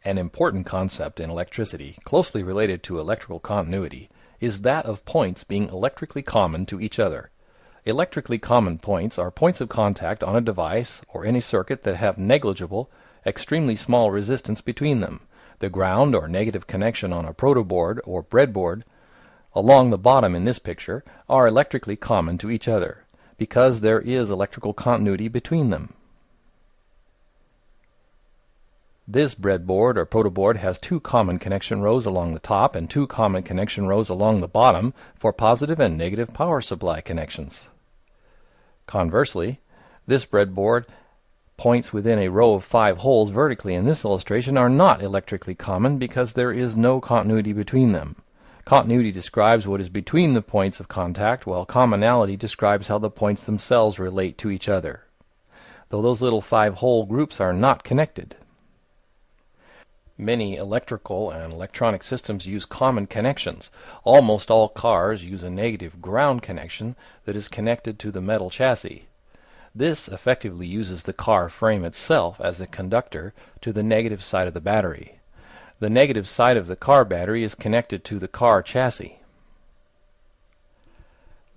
An important concept in electricity, closely related to electrical continuity, is that of points being electrically common to each other. Electrically common points are points of contact on a device or any circuit that have negligible, extremely small resistance between them. The ground or negative connection on a protoboard or breadboard along the bottom in this picture are electrically common to each other, because there is electrical continuity between them. This breadboard or protoboard has two common connection rows along the top and two common connection rows along the bottom for positive and negative power supply connections. Conversely, this breadboard points within a row of 5 holes vertically in this illustration are not electrically common because there is no continuity between them. Continuity describes what is between the points of contact, while commonality describes how the points themselves relate to each other, though those little 5-hole groups are not connected. Many electrical and electronic systems use common connections. Almost all cars use a negative ground connection that is connected to the metal chassis. This effectively uses the car frame itself as the conductor to the negative side of the battery. The negative side of the car battery is connected to the car chassis.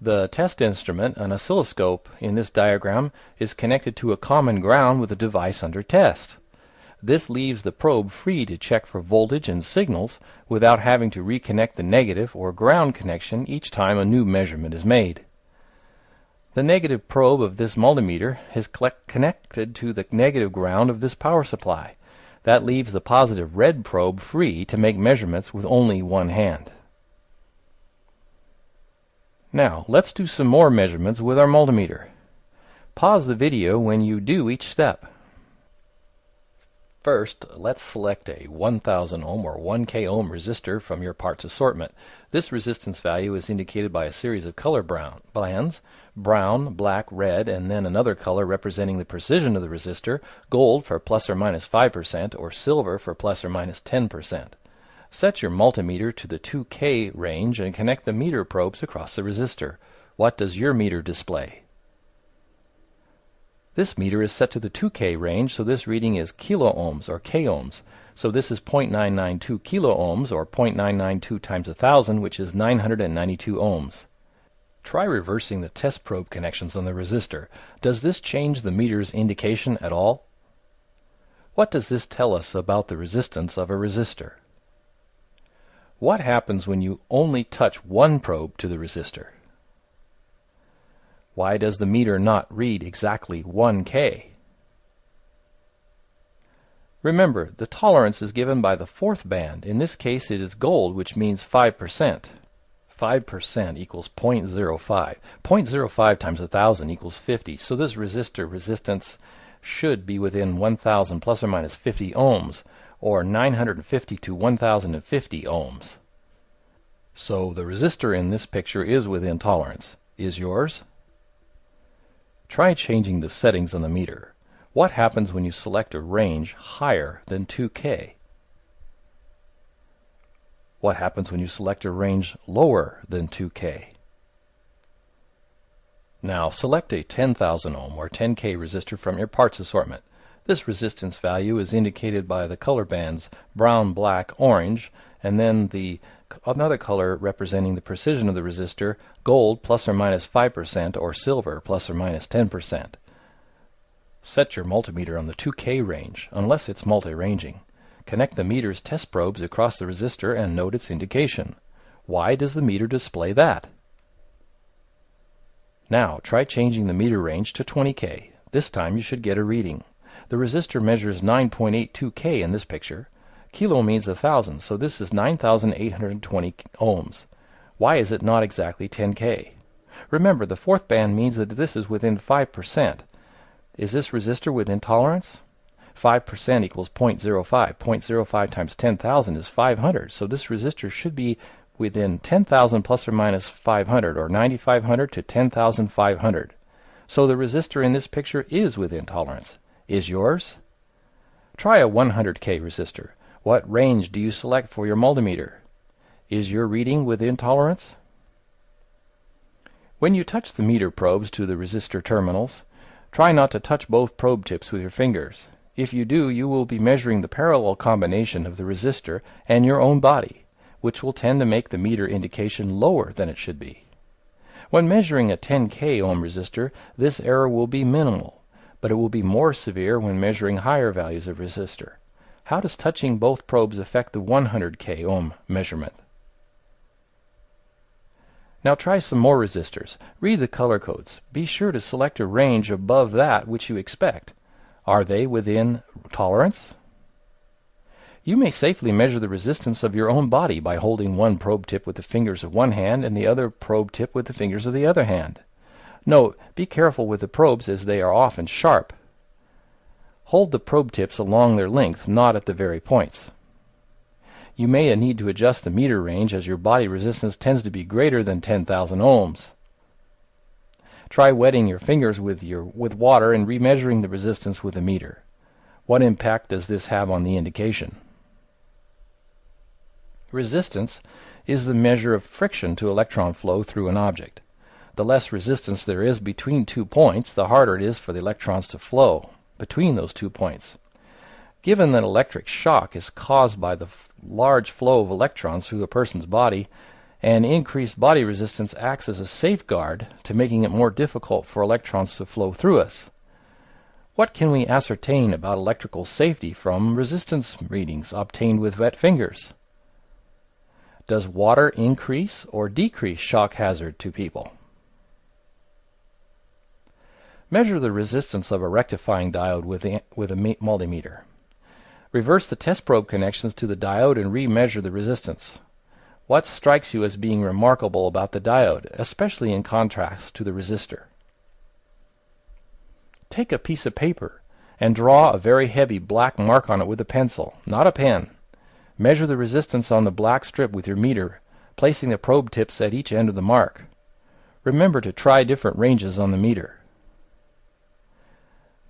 The test instrument, an oscilloscope, in this diagram is connected to a common ground with the device under test. This leaves the probe free to check for voltage and signals without having to reconnect the negative or ground connection each time a new measurement is made. The negative probe of this multimeter is connected to the negative ground of this power supply. That leaves the positive red probe free to make measurements with only one hand. Now, let's do some more measurements with our multimeter. Pause the video when you do each step. First, let's select a 1000 ohm or 1K ohm resistor from your parts assortment. This resistance value is indicated by a series of color bands, brown, black, red, and then another color representing the precision of the resistor, gold for plus or minus 5% or silver for plus or minus 10%. Set your multimeter to the 2K range and connect the meter probes across the resistor. What does your meter display? This meter is set to the 2K range, so this reading is kilo ohms or K ohms. So this is 0.992 kilo ohms or 0.992 times 1,000, which is 992 ohms. Try reversing the test probe connections on the resistor. Does this change the meter's indication at all? What does this tell us about the resistance of a resistor? What happens when you only touch one probe to the resistor? Why does the meter not read exactly 1K? Remember, the tolerance is given by the fourth band. In this case it is gold, which means 5%. 5% equals 0.05. 0.05 times 1,000 equals 50. So this resistor resistance should be within 1,000 plus or minus 50 ohms, or 950 to 1,050 ohms. So the resistor in this picture is within tolerance. Is yours? Try changing the settings on the meter. What happens when you select a range higher than 2K? What happens when you select a range lower than 2K? Now select a 10,000 ohm or 10K resistor from your parts assortment. This resistance value is indicated by the color bands brown, black, orange, and then another color representing the precision of the resistor, gold plus or minus 5% or silver plus or minus 10%. Set your multimeter on the 2K range, unless it's multi-ranging. Connect the meter's test probes across the resistor and note its indication. Why does the meter display that? Now try changing the meter range to 20K. This time you should get a reading. The resistor measures 9.82K in this picture. Kilo means 1,000, so this is 9,820 ohms. Why is it not exactly 10K? Remember, the fourth band means that this is within 5%. Is this resistor within tolerance? 5% equals 0.05. 0.05 times 10,000 is 500, so this resistor should be within 10,000 plus or minus 500, or 9,500 to 10,500. So the resistor in this picture is within tolerance. Is yours? Try a 100K resistor. What range do you select for your multimeter? Is your reading within tolerance? When you touch the meter probes to the resistor terminals, try not to touch both probe tips with your fingers. If you do, you will be measuring the parallel combination of the resistor and your own body, which will tend to make the meter indication lower than it should be. When measuring a 10K ohm resistor, this error will be minimal, but it will be more severe when measuring higher values of resistor. How does touching both probes affect the 100K ohm measurement? Now try some more resistors. Read the color codes. Be sure to select a range above that which you expect. Are they within tolerance? You may safely measure the resistance of your own body by holding one probe tip with the fingers of one hand and the other probe tip with the fingers of the other hand. Note, be careful with the probes as they are often sharp. Hold the probe tips along their length, not at the very points. You may need to adjust the meter range as your body resistance tends to be greater than 10,000 ohms. Try wetting your fingers with water and remeasuring the resistance with a meter. What impact does this have on the indication? Resistance is the measure of friction to electron flow through an object. The less resistance there is between 2 points, the harder it is for the electrons to flow between those 2 points. Given that electric shock is caused by the large flow of electrons through a person's body, and increased body resistance acts as a safeguard to making it more difficult for electrons to flow through us. What can we ascertain about electrical safety from resistance readings obtained with wet fingers? Does water increase or decrease shock hazard to people? Measure the resistance of a rectifying diode with a multimeter. Reverse the test probe connections to the diode and re-measure the resistance. What strikes you as being remarkable about the diode, especially in contrast to the resistor? Take a piece of paper and draw a very heavy black mark on it with a pencil, not a pen. Measure the resistance on the black strip with your meter, placing the probe tips at each end of the mark. Remember to try different ranges on the meter.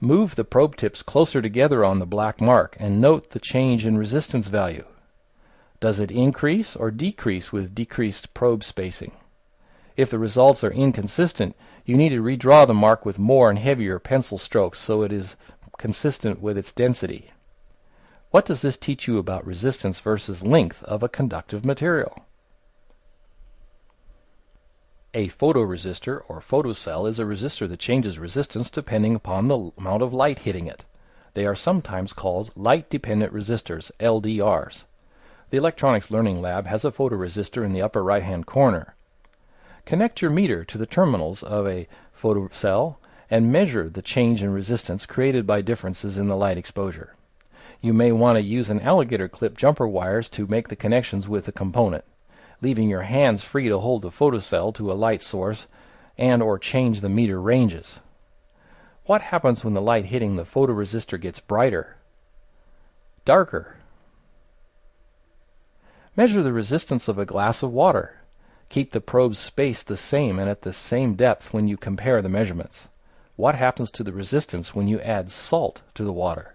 Move the probe tips closer together on the black mark and note the change in resistance value. Does it increase or decrease with decreased probe spacing? If the results are inconsistent, you need to redraw the mark with more and heavier pencil strokes so it is consistent with its density. What does this teach you about resistance versus length of a conductive material? A photoresistor or photocell is a resistor that changes resistance depending upon the amount of light hitting it. They are sometimes called light-dependent resistors, LDRs. The Electronics Learning Lab has a photoresistor in the upper right-hand corner. Connect your meter to the terminals of a photocell and measure the change in resistance created by differences in the light exposure. You may want to use an alligator clip jumper wires to make the connections with the component, leaving your hands free to hold the photocell to a light source and or change the meter ranges. What happens when the light hitting the photoresistor gets brighter? Darker? Measure the resistance of a glass of water. Keep the probes spaced the same and at the same depth when you compare the measurements. What happens to the resistance when you add salt to the water?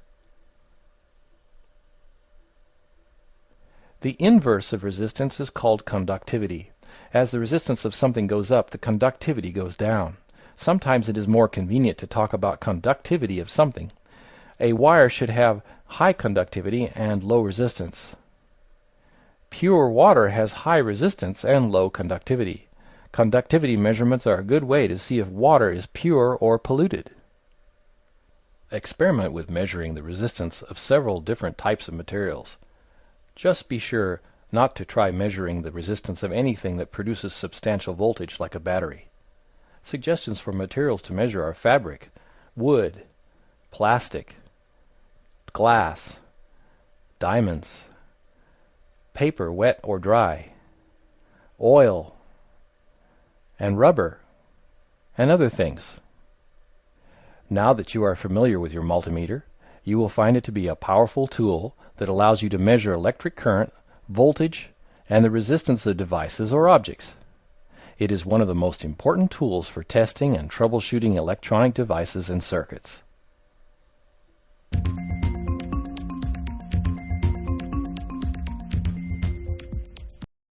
The inverse of resistance is called conductivity. As the resistance of something goes up, the conductivity goes down. Sometimes it is more convenient to talk about conductivity of something. A wire should have high conductivity and low resistance. Pure water has high resistance and low conductivity. Conductivity measurements are a good way to see if water is pure or polluted. Experiment with measuring the resistance of several different types of materials. Just be sure not to try measuring the resistance of anything that produces substantial voltage like a battery. Suggestions for materials to measure are fabric, wood, plastic, glass, diamonds, paper, wet or dry, oil, and rubber, and other things. Now that you are familiar with your multimeter, you will find it to be a powerful tool that allows you to measure electric current, voltage, and the resistance of devices or objects. It is one of the most important tools for testing and troubleshooting electronic devices and circuits.